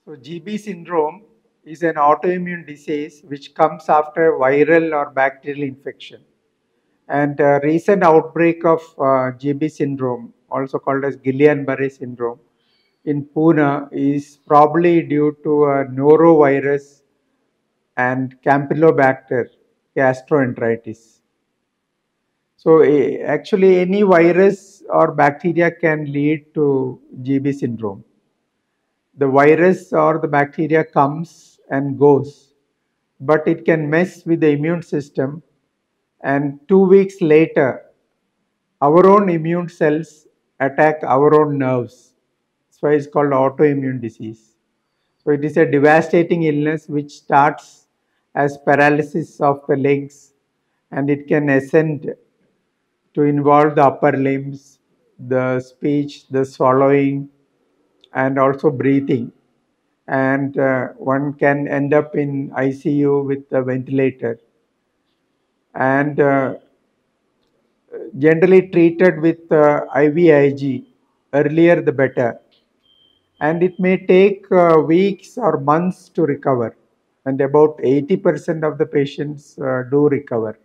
So GB syndrome is an autoimmune disease which comes after viral or bacterial infection. And a recent outbreak of GB syndrome, also called as Guillain-Barre syndrome, in Pune is probably due to a norovirus and Campylobacter gastroenteritis. So actually any virus or bacteria can lead to GB syndrome. The virus or the bacteria comes and goes, but it can mess with the immune system, and 2 weeks later our own immune cells attack our own nerves. That's why it's called autoimmune disease. So it is a devastating illness which starts as paralysis of the legs, and it can ascend to involve the upper limbs, the speech, the swallowing, and also breathing. And one can end up in ICU with a ventilator, and generally treated with IVIG, earlier the better. And it may take weeks or months to recover, and about 80% of the patients do recover.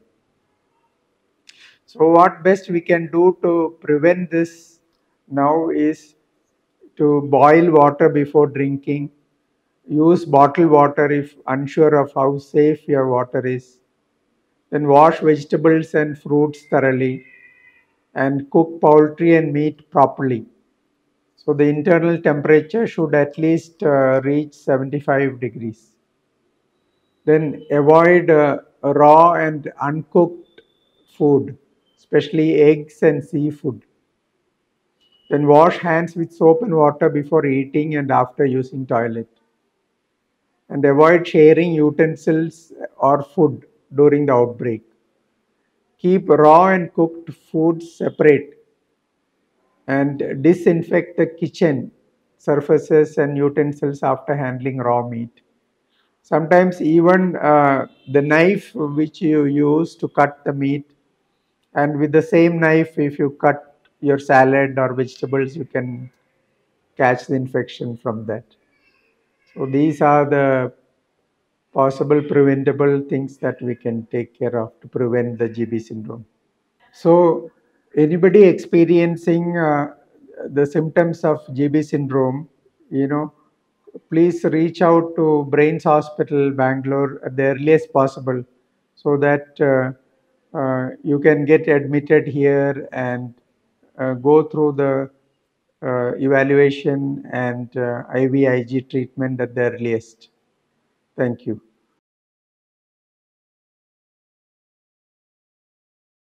So what best we can do to prevent this now is to boil water before drinking, use bottled water if unsure of how safe your water is, then wash vegetables and fruits thoroughly, and cook poultry and meat properly. So the internal temperature should at least reach 75 degrees. Then avoid raw and uncooked food, especially eggs and seafood. Then wash hands with soap and water before eating and after using toilet. And avoid sharing utensils or food during the outbreak. Keep raw and cooked foods separate, and disinfect the kitchen surfaces and utensils after handling raw meat. Sometimes even the knife which you use to cut the meat, and with the same knife if you cut your salad or vegetables, you can catch the infection from that. So these are the possible preventable things that we can take care of to prevent the GB syndrome. So anybody experiencing the symptoms of GB syndrome, you know, please reach out to Brains Hospital, Bangalore at the earliest possible, so that you can get admitted here and go through the evaluation and IVIG treatment at the earliest. Thank you.